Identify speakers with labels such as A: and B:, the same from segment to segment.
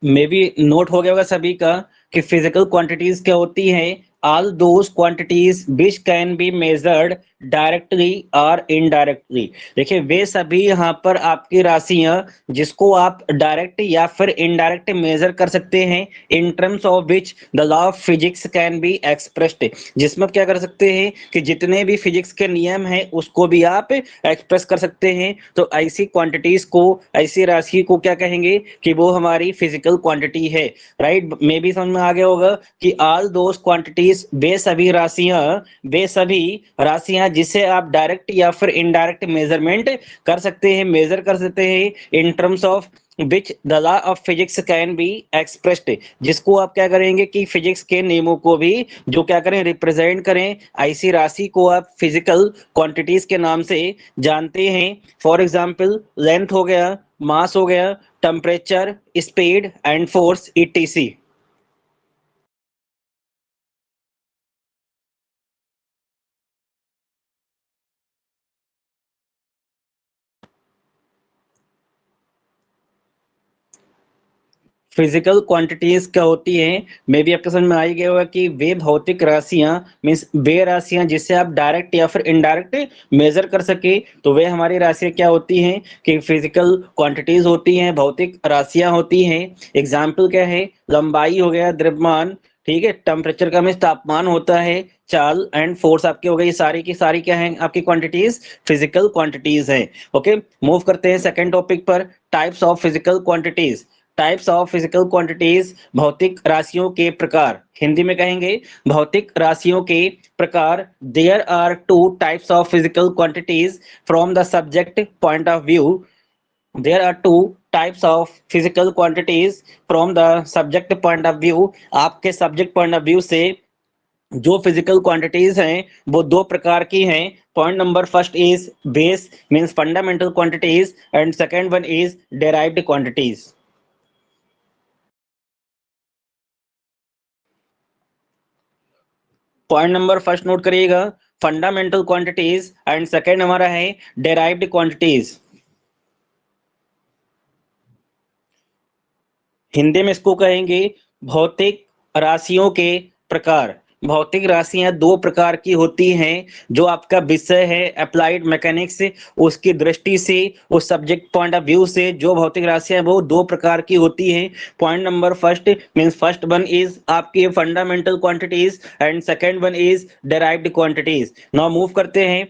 A: May be note हो गया होगा सभी का कि फिजिकल क्वांटिटीज क्या होती हैं। All those quantities which can be measured directly और इनडायरेक्टली। देखिए वे सभी यहाँ पर आपकी राशियां जिसको आप डायरेक्ट या फिर इनडायरेक्ट मेजर कर सकते हैं इन terms of which the law of physics can be expressed. जिसमें आप क्या कर सकते हैं कि जितने भी फिजिक्स के नियम हैं उसको भी आप एक्सप्रेस कर सकते हैं। तो ऐसी क्वांटिटीज को, ऐसी राशि को क्या कहेंगे कि वो हमारी फिजिकल क्वांटिटी है। राइट, मे भी समझ में आ गया होगा कि ऑल दोज क्वांटिटीज वे सभी राशियां जिसे आप डायरेक्ट या फिर इनडायरेक्ट मेजरमेंट कर सकते हैं, मेजर कर सकते हैं इन terms of which the law of physics can be expressed. जिसको आप क्या करेंगे कि फिजिक्स के नियमों को भी जो क्या करें रिप्रेजेंट करें, ऐसी राशि को आप फिजिकल क्वांटिटीज के नाम से जानते हैं। फॉर एग्जाम्पल लेंथ हो गया, मास हो गया, temperature, speed and force etc. Physical quantities क्या होती हैं, मे भी आपके समझ में आ ही गया होगा कि वे भौतिक राशियां, मीन्स वे राशियां जिससे आप डायरेक्ट या फिर इनडायरेक्ट मेजर कर सके, तो वे हमारी राशियां क्या होती हैं कि फिजिकल क्वांटिटीज होती हैं, भौतिक राशियां होती हैं। एग्जाम्पल क्या है, लंबाई हो गया, द्रव्यमान, ठीक है, टेम्परेचर का मीन्स तापमान होता है, चाल एंड फोर्स आपके हो गए, ये सारी की सारी क्या है आपकी क्वांटिटीज, फिजिकल क्वांटिटीज हैं। ओके, मूव करते हैं सेकंड टॉपिक पर, types of physical quantities. Types of physical quantities, भौतिक राशियों के प्रकार, हिंदी में कहेंगे भौतिक राशियों के प्रकार। There are two types of physical quantities from the subject point of view. There are two types of physical quantities from the subject point of view. आपके सब्जेक्ट पॉइंट ऑफ व्यू से जो फिजिकल क्वांटिटीज हैं वो दो प्रकार की हैं। Point number first is base means fundamental quantities and second one is derived quantities. Point number first note करिएगा, फंडामेंटल क्वांटिटीज एंड सेकंड हमारा है डेराइव्ड क्वांटिटीज। हिंदी में इसको कहेंगे भौतिक राशियों के प्रकार। भौतिक राशियां दो प्रकार की होती हैं। जो आपका विषय है अप्लाइड मैकेनिक्स, उसकी दृष्टि से, उस सब्जेक्ट पॉइंट ऑफ व्यू से जो भौतिक राशियां वो दो प्रकार की होती हैं। Point number first means first one is आपकी fundamental quantities and second one is derived quantities. Now move करते हैं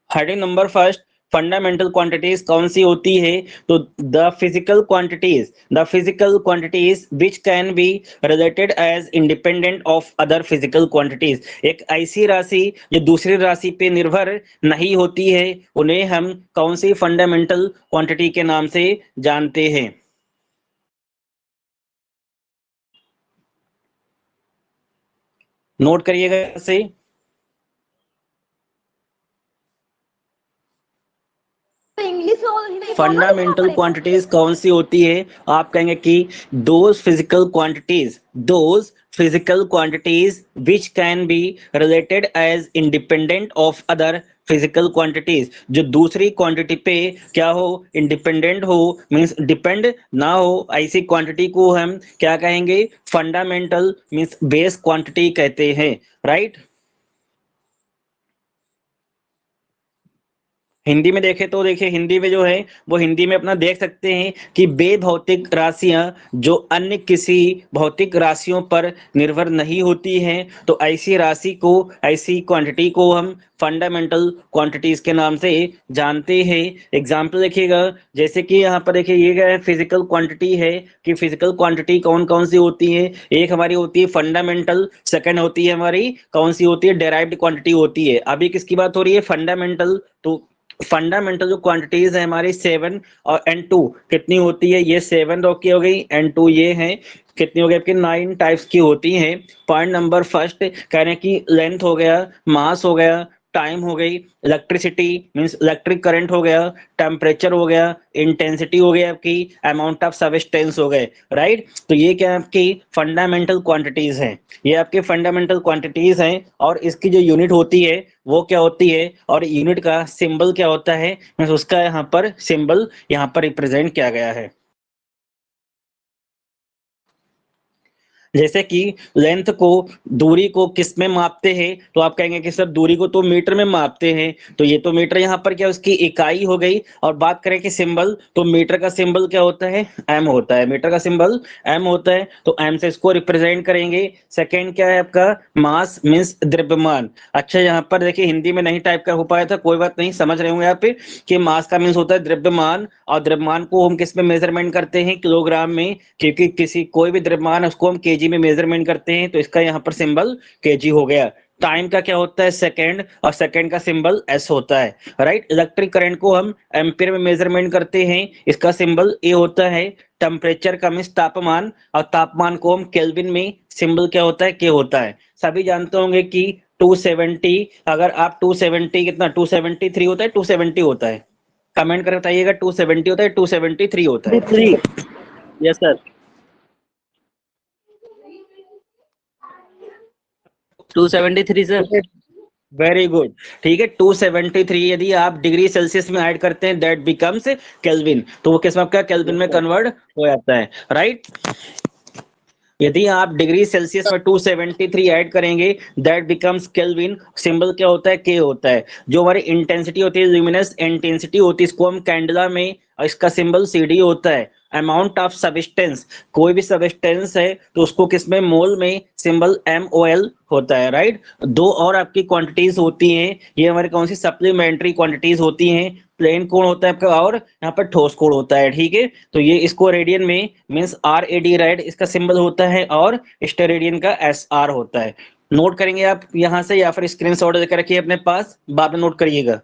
A: heading number first, fundamental quantities कौन सी होती है, तो the physical quantities which can be related as independent of other physical quantities. एक ऐसी राशि जो दूसरी राशि पे निर्भर नहीं होती है, उन्हें हम कौन सी फंडामेंटल क्वांटिटी के नाम से जानते हैं। नोट करिएगा से, फंडामेंटल क्वांटिटीज कौन सी होती है, आप कहेंगे कि those physical quantities which can be related as independent of other physical quantities. जो दूसरी क्वांटिटी पे क्या हो, इंडिपेंडेंट हो, मींस डिपेंड ना हो, ऐसी क्वांटिटी को हम क्या कहेंगे, फंडामेंटल मींस बेस क्वांटिटी कहते हैं। राइट, हिंदी में देखें तो देखिए हिंदी में जो है वो हिंदी में अपना देख सकते हैं कि बे भौतिक राशियां जो अन्य किसी भौतिक राशियों पर निर्भर नहीं होती हैं, तो ऐसी राशि को, ऐसी क्वांटिटी को हम फंडामेंटल क्वांटिटीज के नाम से जानते हैं। एग्जाम्पल देखिएगा, जैसे कि यहाँ पर देखिए ये क्या है, फिजिकल क्वांटिटी है कि फिजिकल क्वांटिटी कौन कौन सी होती है। एक हमारी होती है फंडामेंटल, सेकंड होती है हमारी कौन सी होती है, डेराइव्ड क्वांटिटी होती है। अभी किसकी बात हो रही है, फंडामेंटल। तो फंडामेंटल जो क्वांटिटीज है हमारी 7 और एंड 2 कितनी होती है, ये 7 रो की हो गई, एंड 2 ये है, कितनी हो गई आपकी 9 टाइप्स की होती हैं। पॉइंट नंबर फर्स्ट कह रहे हैं कि लेंथ हो गया, मास हो गया, टाइम हो गई, इलेक्ट्रिसिटी मींस इलेक्ट्रिक करंट हो गया, टेम्परेचर हो गया, इंटेंसिटी हो गई आपकी, अमाउंट ऑफ सब्सटेंस हो गए। राइट, तो ये क्या है आपकी फंडामेंटल क्वांटिटीज हैं, ये आपके फंडामेंटल क्वांटिटीज हैं। और इसकी जो यूनिट होती है वो क्या होती है, और यूनिट का सिंबल क्या होता है, मींस उसका यहाँ पर सिंबल यहाँ पर रिप्रेजेंट किया गया है। जैसे कि लेंथ को, दूरी को किस में मापते हैं, तो आप कहेंगे कि सर दूरी को तो मीटर में मापते हैं, तो ये तो मीटर यहाँ पर क्या उसकी इकाई हो गई। और बात करें कि सिंबल, तो मीटर का सिंबल क्या होता है, एम होता है, मीटर का सिंबल एम होता है, तो एम से इसको रिप्रेजेंट करेंगे। सेकेंड क्या है आपका, मास मीन्स द्रव्यमान। अच्छा यहाँ पर देखिए हिंदी में नहीं टाइप कर हो पाया था, कोई बात नहीं, समझ रहे होंगे यहाँ पे कि मास का मीन्स होता है द्रव्यमान, और द्रव्यमान को हम किस में मेजरमेंट करते हैं, किलोग्राम में, क्योंकि किसी कोई भी द्रव्यमान है उसको हम केजी में मेजरमेंट करते हैं, तो इसका यहाँ पर सिंबल केजी हो गया। टाइम का क्या होता है, सेकंड, और सेकंड का सिंबल एस होता है, राइट। इलेक्ट्रिक करंट को हम एम्पियर में मेजरमेंट करते हैं, इसका सिंबल ए होता है। टेम्परेचर का मीन्स तापमान, और तापमान को हम केल्विन में, सिंबल क्या होता है, के होता है। सभी जानते होंगे कि 270, अगर आप 270 कितना, 273 होता है, 270 होता है, कमेंट कर बताइएगा 270 होता है, 273 होता है।
B: 3।
A: Yes sir,
B: 273 sir.
A: Very good. ठीक है, 273 यदि आप डिग्री सेल्सियस में ऐड करते हैं दैट बिकम्स केल्विन, तो वो किस में आपका केल्विन में कन्वर्ट हो जाता है, राइट। यदि आप डिग्री सेल्सियस में 273 ऐड करेंगे दैट बिकम्स केल्विन, सिंबल क्या होता है, के होता है। जो हमारी इंटेंसिटी होती है, ल्यूमिनस इंटेंसिटी होती है, इसको हम कैंडला में, इसका सिंबल सीडी होता है। अमाउंट ऑफ सब्सटेंस, कोई भी सब्सटेंस है तो उसको किसमें, मोल में, सिंबल MOL होता है, राइट। दो और आपकी क्वांटिटीज होती हैं, ये हमारी कौन सी सप्लीमेंट्री क्वांटिटीज होती हैं, प्लेन कोण होता है आपका, और यहाँ पर ठोस कोण होता है, ठीक है। तो ये इसको रेडियन में मीन्स RAD, राइट, इसका सिंबल होता है, और स्टेरेडियन का SR होता है। नोट करेंगे आप यहां से, या फिर स्क्रीनशॉट लेकर रखिए अपने पास, बाद में नोट करिएगा।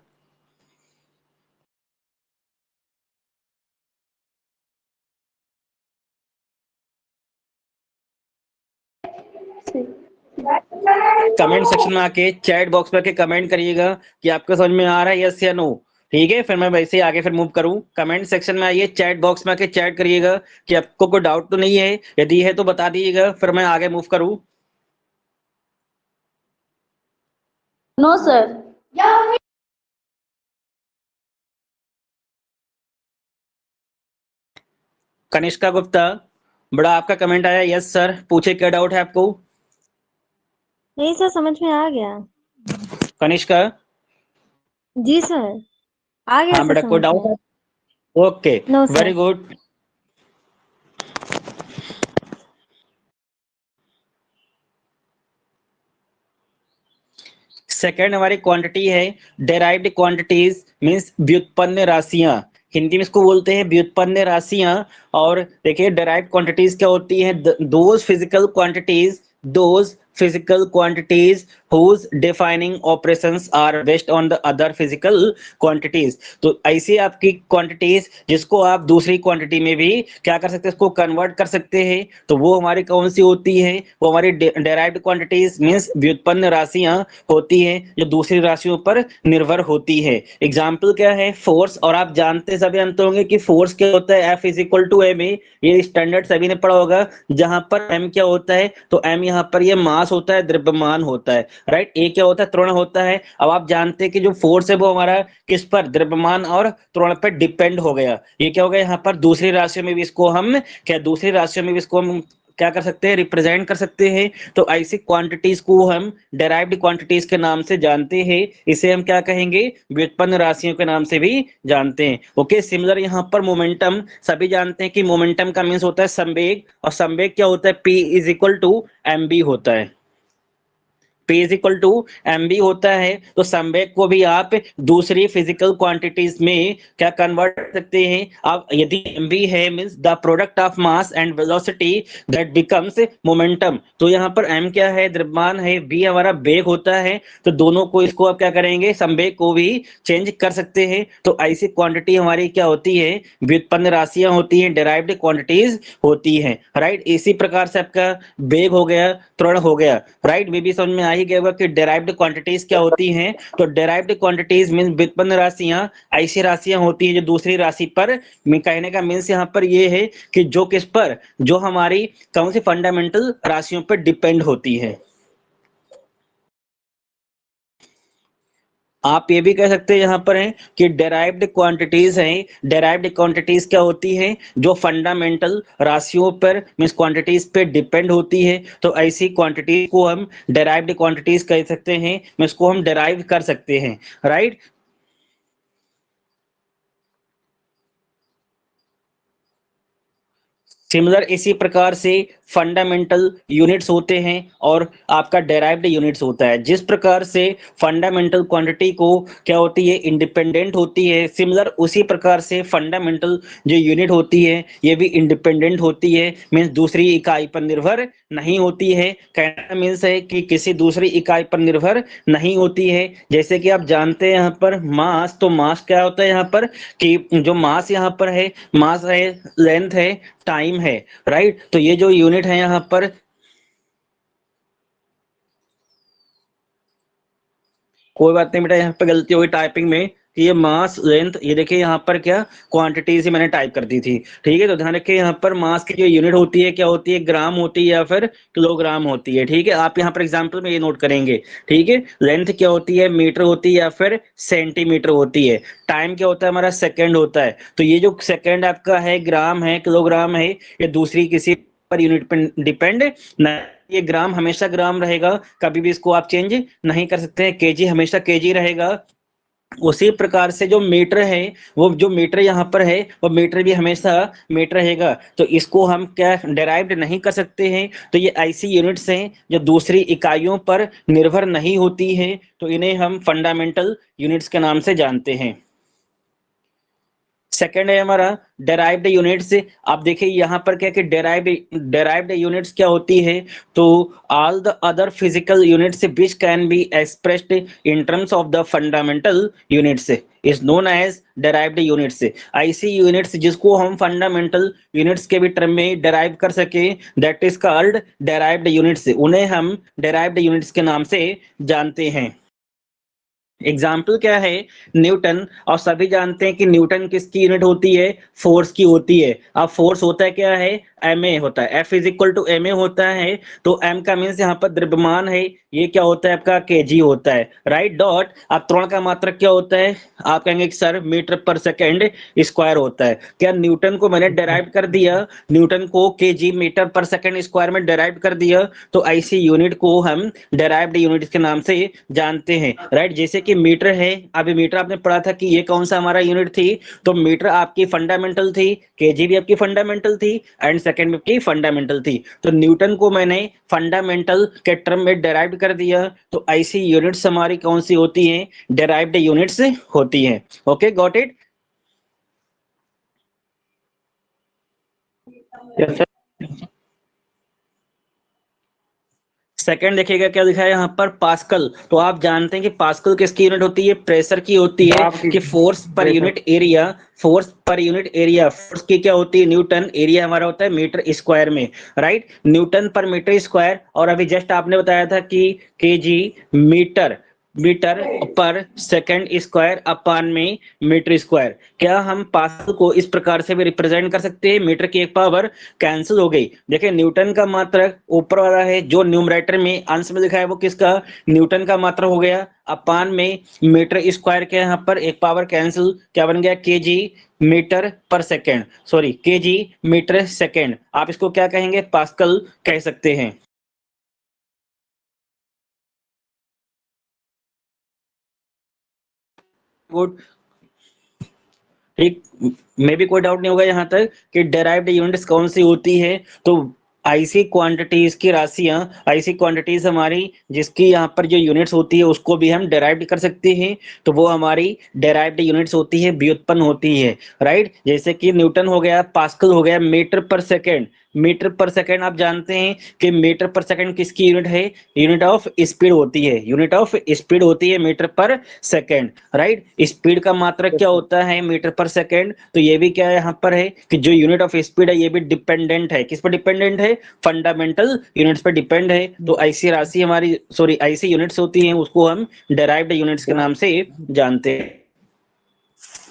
A: कमेंट सेक्शन में आके, चैट बॉक्स में आके कमेंट करिएगा कि आपको समझ में आ रहा है, यस या नो। ठीक है, फिर मैं वैसे ही आगे फिर मूव करूं। कमेंट सेक्शन में आइए, चैट बॉक्स में आके चैट करिएगा कि आपको कोई डाउट तो नहीं है, यदि है तो बता दीजिएगा, फिर मैं आगे मूव करूं।
C: No sir.
A: कनिष्का गुप्ता, बड़ा आपका कमेंट आया, यस सर, पूछे क्या डाउट है आपको।
D: नहीं सर, समझ में आ गया।
A: कनिष्का,
D: जी सर, आ गया
A: हाँ
D: सर
A: बेटा, कोई
D: समझ
A: डाउट
D: में।
A: है, okay,
D: know
A: very
D: sir.
A: Good. Second हमारी क्वांटिटी है डेराइव्ड क्वांटिटीज, मींस व्युत्पन्न राशियां, हिंदी में इसको बोलते हैं व्युत्पन्न राशियां। और देखिए डेराइव्ड क्वांटिटीज क्या होती हैं, those physical quantities, those physical quantities whose defining operations are based on the other physical quantities। तो ऐसी आपकी क्वांटिटीज जिसको आप दूसरी क्वांटिटी में भी क्या कर सकते हैं, इसको कन्वर्ट कर सकते हैं, तो वो हमारी कौन सी होती है, वो हमारी डेराइव्ड क्वांटिटीज मींस व्युत्पन्न राशियां होती हैं, जो दूसरी राशियों पर निर्भर होती है। एग्जाम्पल क्या है, फोर्स, और आप जानते सभी जानते होंगे कि फोर्स क्या होता है, F is equal to m, ये स्टैंडर्ड सभी ने पढ़ा होगा, जहां पर m क्या होता है, तो m यहाँ पर ये मास होता है, द्रव्यमान होता है, राइट। ए क्या होता है, त्वरण होता है। अब आप जानते हैं कि जो फोर्स है वो हमारा किस पर, द्रव्यमान और त्वरण पर डिपेंड हो गया। ये क्या हो गया, यहाँ पर दूसरी राशियों में भी इसको हम क्या, दूसरी राशियों में भी इसको हम क्या कर सकते हैं, रिप्रेजेंट कर सकते हैं। तो ऐसी क्वांटिटीज को हम डेराइव्ड क्वांटिटीज के नाम से जानते हैं, इसे हम क्या कहेंगे, व्युत्पन्न राशियों के नाम से भी जानते हैं। ओके, सिमिलर यहाँ पर मोमेंटम, सभी जानते हैं कि मोमेंटम का मीन्स होता है संवेग, और संवेग क्या होता है, P is equal to mb होता है, P is equal to mb होता है। तो संवेग को भी आप दूसरी फिजिकल क्वांटिटीज में क्या कन्वर्ट कर सकते हैं आप, यदि mb है means the product of mass and velocity that becomes momentum. तो यहाँ पर m क्या है, द्रव्यमान है, b हमारा वेग होता है, तो दोनों को इसको आप क्या करेंगे, संवेग को भी चेंज कर सकते हैं। तो ऐसी क्वांटिटी हमारी क्या होती है, व्युत्पन्न राशियां होती हैं, डेराइव्ड क्वांटिटीज होती हैं, राइट। इसी प्रकार से आपका वेग हो गया, त्वरण हो गया, राइट। वे भी समझ में आ ही गया होगा कि डेराइव्ड क्वांटिटीज क्या होती हैं। तो डेराइव्ड क्वांटिटीज मींस व्युत्पन्न राशियां, ऐसी राशियां होती हैं जो दूसरी राशि पर, मैं कहने का मीन्स यहाँ पर ये है कि जो किस पर, जो हमारी कौन सी फंडामेंटल राशियों पर डिपेंड होती है। आप ये भी कह सकते हैं यहाँ पर है कि डेराइव्ड क्वांटिटीज हैं। डेराइव्ड क्वांटिटीज क्या होती हैं? जो फंडामेंटल राशियों पर मींस क्वांटिटीज पे डिपेंड होती है। तो ऐसी क्वांटिटी को हम डेराइव्ड क्वांटिटीज कह सकते हैं, मींस को हम डेराइव कर सकते हैं, राइट। सिमिलर इसी प्रकार से फंडामेंटल यूनिट्स होते हैं और आपका डेराइव्ड यूनिट्स होता है। जिस प्रकार से फंडामेंटल क्वांटिटी को क्या होती है, इंडिपेंडेंट होती है, सिमिलर उसी प्रकार से फंडामेंटल जो यूनिट होती है ये भी इंडिपेंडेंट होती है, मीन्स दूसरी इकाई पर निर्भर नहीं होती है। कहना मीन्स है कि किसी दूसरी इकाई पर निर्भर नहीं होती है। जैसे कि आप जानते हैं यहाँ पर मास, तो मास क्या होता है यहाँ पर कि जो मास यहाँ पर है, मास है, लेंथ है, टाइम है, राइट। तो ये जो यूनिट है यहाँ पर, कोई बात नहीं बेटा, यहाँ पे गलती होगी टाइपिंग में कि ये मास लेंथ, ये देखिए यहाँ पर क्या क्वांटिटी से मैंने टाइप कर दी थी, ठीक है। तो ध्यान रखिए यहाँ पर मास की जो यूनिट होती है क्या होती है, ग्राम होती है या फिर किलोग्राम होती है, ठीक है। आप यहाँ पर एग्जाम्पल में ये नोट करेंगे, ठीक है। लेंथ क्या होती है, मीटर होती है या फिर सेंटीमीटर होती है। टाइम क्या होता है हमारा, सेकेंड होता है। तो ये जो सेकेंड आपका है, ग्राम है, किलोग्राम है, ये दूसरी किसी पर यूनिट पर डिपेंड नहीं। ये ग्राम हमेशा ग्राम रहेगा, कभी भी इसको आप चेंज नहीं कर सकते हैं। केजी हमेशा केजी रहेगा। उसी प्रकार से जो मीटर है, वो जो मीटर यहाँ पर है वो मीटर भी हमेशा मीटर रहेगा। तो इसको हम क्या डेराइव्ड नहीं कर सकते हैं। तो ये ऐसी यूनिट्स हैं जो दूसरी इकाइयों पर निर्भर नहीं होती हैं, तो इन्हें हम फंडामेंटल यूनिट्स के नाम से जानते हैं। सेकेंड है हमारा डेराइव्ड यूनिट्स। आप देखिए यहाँ पर क्या कि डेराइव्ड यूनिट्स क्या होती है, तो all the other physical units which can be expressed in terms of the fundamental units is known as derived units. ऐसी यूनिट्स जिसको हम फंडामेंटल यूनिट्स के भी टर्म में डेराइव कर सके, that is called derived units. उन्हें हम डेराइव्ड यूनिट्स के नाम से जानते हैं। एग्जाम्पल क्या है, न्यूटन। और सभी जानते हैं कि न्यूटन किसकी यूनिट होती है, फोर्स की होती है। अब फोर्स होता है क्या है, ma होता है, F is equal to ma होता है। तो m का मीन्स यहाँ पर द्रव्यमान है, ये क्या होता है आपका kg होता है, राइट। डॉट, अब त्वरण का मात्रक क्या होता है, आप कहेंगे कि sir metre per second square होता है। क्या न्यूटन को मैंने डेराइव कर दिया, न्यूटन को kg metre per second square में डेराइव कर दिया। तो ऐसी यूनिट को हम डेराइव्ड यूनिट के नाम से जानते हैं, राइट। जैसे कि मीटर है, अभी मीटर आपने पढ़ा था कि ये कौन सा हमारा यूनिट थी, तो मीटर आपकी फंडामेंटल थी, केजी भी आपकी फंडामेंटल थी, एंड सेकंड में आपकी फंडामेंटल थी। तो न्यूटन को मैंने फंडामेंटल के टर्म में डेराइव कर दिया। तो ऐसी यूनिट्स हमारी कौन सी होती हैं, डेराइव्ड यूनिट्स होती हैं। Okay, got it. सेकंड देखिएगा क्या लिखा है यहाँ पर, पास्कल। तो आप जानते हैं कि पास्कल किसकी यूनिट होती है, प्रेशर की होती है। कि force per unit area, force per unit area, force की क्या होती है, न्यूटन, एरिया हमारा होता है मीटर स्क्वायर में, राइट। न्यूटन पर मीटर स्क्वायर। और अभी जस्ट आपने बताया था कि केजी मीटर पर सेकंड स्क्वायर अपान में मीटर स्क्वायर। क्या हम पास्कल को इस प्रकार से भी रिप्रेजेंट कर सकते हैं, मीटर की एक पावर कैंसिल हो गई। देखिए न्यूटन का मात्रक ऊपर वाला है, जो न्यूमरेटर में अंश में लिखा है वो किसका, न्यूटन का मात्रक हो गया, अपान में मीटर स्क्वायर के यहाँ पर एक पावर कैंसिल, क्या बन गया, KG metre per second, sorry KG metre second. आप इसको क्या कहेंगे, पास्कल कह सकते हैं। गुड, ठीक। मे भी कोई डाउट नहीं होगा यहाँ तक कि डेराइव्ड यूनिट्स कौन सी होती है। तो ऐसी क्वांटिटीज की राशियां, ऐसी क्वांटिटीज हमारी जिसकी यहाँ पर जो यूनिट्स होती है उसको भी हम डेराइव्ड कर सकते हैं। तो वो हमारी डेराइव्ड यूनिट्स होती है, व्युत्पन्न होती है, राइट। जैसे कि न्यूटन हो गया, पास्कल हो गया, metre per second. Metre per second आप जानते हैं कि मीटर पर सेकेंड किसकी यूनिट है, यूनिट ऑफ स्पीड होती है, यूनिट ऑफ स्पीड होती है metre per second, right. Speed का मात्रक क्या होता है, मीटर पर सेकेंड। तो ये भी क्या यहाँ पर है कि जो यूनिट ऑफ स्पीड है ये भी डिपेंडेंट है, किस पर डिपेंडेंट है, फंडामेंटल यूनिट्स पर डिपेंड है। तो ऐसी राशि हमारी, सॉरी ऐसी यूनिट्स होती हैं उसको हम डेराइव्ड यूनिट्स के नाम से जानते हैं।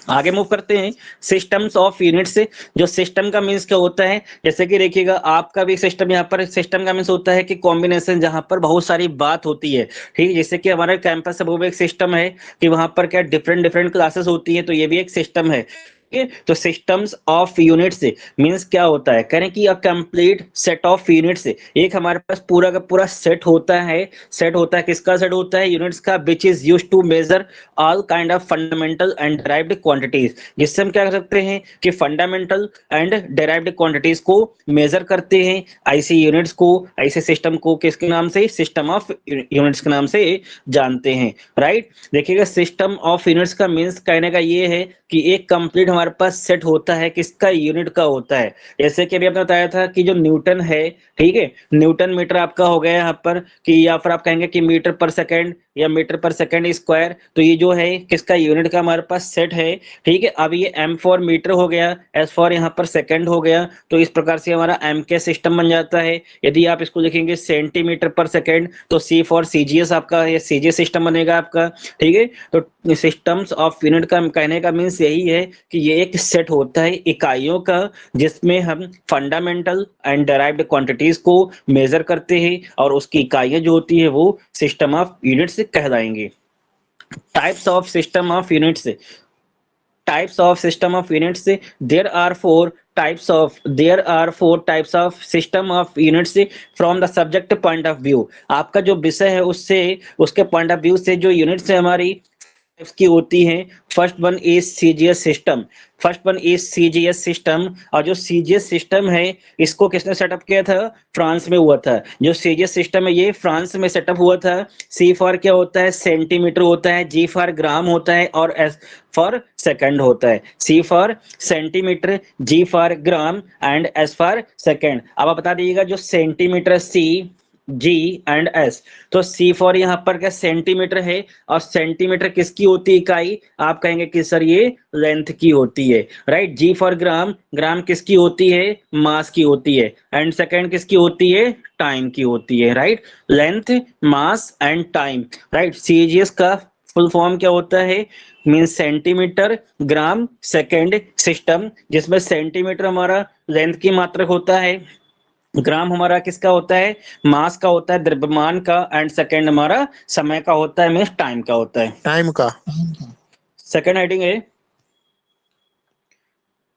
A: आगे मूव करते हैं सिस्टम्स ऑफ यूनिट से। जो सिस्टम का मीन्स क्या होता है, जैसे कि देखिएगा आपका भी सिस्टम, यहाँ पर सिस्टम का मीन्स होता है कि कॉम्बिनेशन, जहां पर बहुत सारी बात होती है। ठीक है, जैसे कि हमारे कैंपस है वो भी एक सिस्टम है कि वहां पर क्या डिफरेंट डिफरेंट क्लासेस होती है, तो ये भी एक सिस्टम है। ठीक है, तो सिस्टम्स ऑफ यूनिट्स मींस क्या होता है, कह रहे हैं कि a complete set of units, एक हमारे पास पूरा का पूरा सेट होता है। सेट होता है, किसका सेट होता है, यूनिट्स का, which is used to measure all kind of fundamental and derived quantities, जिससे हम क्या कर सकते हैं कि फंडामेंटल एंड डिराइव्ड क्वांटिटीज को मेजर करते हैं। ऐसी यूनिट्स को, ऐसे सिस्टम को किसके नाम से, सिस्टम ऑफ यूनिट्स के नाम से जानते हैं। राइट, देखिएगा सिस्टम ऑफ यूनिट्स का मीन्स कहने का ये है कि एक कंप्लीट हमारे पास सेट होता है, किसका, यूनिट का होता है। जैसे कि अभी आपने बताया था कि जो न्यूटन है, ठीक है, न्यूटन मीटर आपका हो गया यहाँ पर कि, या फिर आप कहेंगे कि मीटर पर सेकंड या मीटर पर सेकंड स्क्वायर, तो ये जो है किसका, यूनिट का हमारे पास सेट है। ठीक है, अब ये m फॉर मीटर हो गया, s फॉर यहाँ पर सेकंड हो गया, तो इस प्रकार से हमारा m के सिस्टम बन जाता है। यदि आप इसको लिखेंगे सेंटीमीटर पर सेकंड, तो c फॉर cgs आपका ये cgs सिस्टम बनेगा आपका। ठीक है, तो सिस्टम्स ऑफ यूनिट का कहने का मीन्स यही है कि ये एक सेट होता है इकाइयों का, जिसमें हम फंडामेंटल एंड डिराइव्ड क्वांटिटीज को मेजर करते हैं, और उसकी इकाइयां जो होती है वो सिस्टम ऑफ यूनिट्स कहलाएंगे। Types of system of units, types of system of units, there are four types of system of units from the subject point of view। आपका जो विषय है उससे, उसके पॉइंट ऑफ व्यू से जो यूनिट्स है हमारी की होती है। First one is CGS system, और जो सीजीएस सिस्टम है इसको किसने सेटअप किया था, फ्रांस में हुआ था। जो सीजीएस सिस्टम है ये फ्रांस में सेटअप हुआ था। सी फॉर क्या होता है, सेंटीमीटर होता है, जी फॉर ग्राम होता है, और एस फॉर सेकंड होता है। C for centimetre, G for gram and S for second. अब आप बता दीजिएगा जो centimetre C, G and S, तो सी फॉर यहाँ पर क्या सेंटीमीटर है, और सेंटीमीटर किसकी होती है इकाई, आप कहेंगे कि सर ये लेंथ की होती है। राइट, जी फॉर ग्राम, ग्राम किसकी होती है, मास की होती है, एंड सेकंड किसकी होती है, टाइम की होती है। Right, length, mass and time. Right, CGS का फुल फॉर्म क्या होता है, means centimetre gram second system, जिसमें सेंटीमीटर हमारा लेंथ की मात्रक होता है, ग्राम हमारा किसका होता है, मास का होता है, द्रव्यमान का, एंड सेकंड हमारा समय का होता है, मींस टाइम का होता है।
E: टाइम का
A: सेकंड हेडिंग है,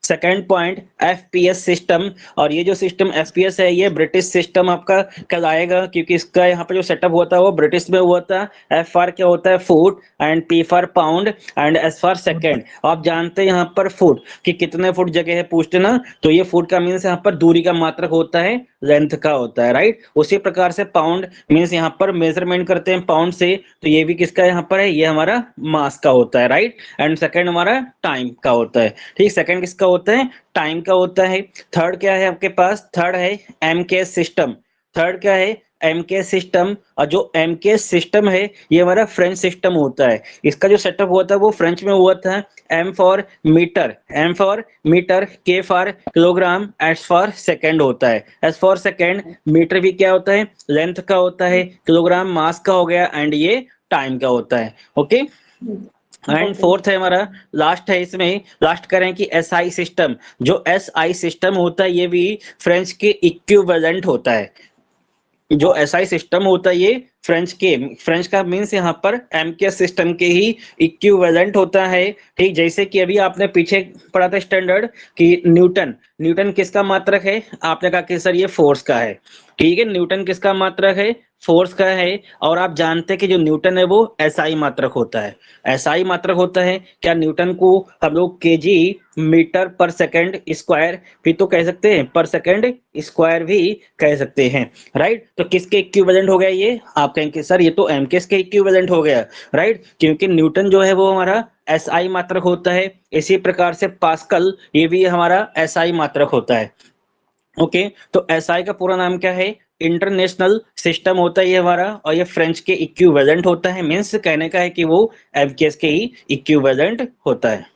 A: सेकंड पॉइंट एफपीएस सिस्टम। और ये जो सिस्टम एफपीएस है ये ब्रिटिश सिस्टम आपका कहलाएगा, क्योंकि इसका यहाँ पे जो सेटअप हुआ था वो ब्रिटिश में हुआ था। एफ फॉर क्या होता है, foot, and P for pound, and S for second. आप जानते हैं यहाँ पर फुट कि कितने फुट जगह है पूछते ना, तो ये फुट का मीन्स यहाँ पर दूरी का मात्रक होता है, लेंथ का होता है। राइट, उसी प्रकार से पाउंड मीन्स यहाँ पर मेजरमेंट करते हैं पाउंड से, तो ये भी किसका यहाँ पर है, ये हमारा मास का होता है। राइट, एंड सेकंड हमारा टाइम का होता है। ठीक, सेकंड किसका होता है, टाइम का होता है। थर्ड क्या है आपके पास, थर्ड है एमकेएस सिस्टम। थर्ड क्या है, एमकेएस सिस्टम। और जो एमकेएस सिस्टम है ये हमारा फ्रेंच सिस्टम होता है। इसका जो सेटअप हुआ था वो फ्रेंच में हुआ था। एम फॉर मीटर, के for kilogram, S for second होता है। एस फॉर सेकंड, मीटर भी क्या होता है, लेंथ का होता है, किलोग्राम मास का हो गया, एंड ये टाइम का होता है। ओके, एंड फोर्थ है हमारा, लास्ट है इसमें, लास्ट करें कि एसआई सिस्टम। जो एसआई सिस्टम होता है ये भी फ्रेंच के इक्विवेलेंट होता है। जो एसआई सिस्टम होता है ये फ्रेंच का मीन्स यहाँ पर एमकेएस सिस्टम के ही इक्विवेलेंट होता है। ठीक, जैसे कि अभी आपने पीछे पढ़ा था स्टैंडर्ड कि न्यूटन किसका मात्रक है, आपने कहा कि सर ये फोर्स का है। ठीक है, न्यूटन किसका मात्रक है, फोर्स का है। और आप जानते हैं कि जो न्यूटन है वो एसआई मात्रक होता है। एसआई मात्रक होता है, क्या न्यूटन को हम लोग केजी मीटर पर सेकंड स्क्वायर भी तो कह सकते हैं, पर सेकंड स्क्वायर भी कह सकते हैं। राइट, तो किसके इक्विवेलेंट हो गया ये, आप कहेंगे सर ये तो एमकेएस के इक्विवेलेंट हो गया। राइट, क्योंकि न्यूटन जो है वो हमारा एसआई मात्रक होता है। इसी प्रकार से पास्कल ये भी हमारा एसआई मात्रक होता है। ओके, तो एसआई का पूरा नाम क्या है, इंटरनेशनल सिस्टम होता है ये हमारा, और ये फ्रेंच के इक्विवेलेंट होता है। मीन्स कहने का है कि वो एमकेएस के ही इक्विवेलेंट होता है।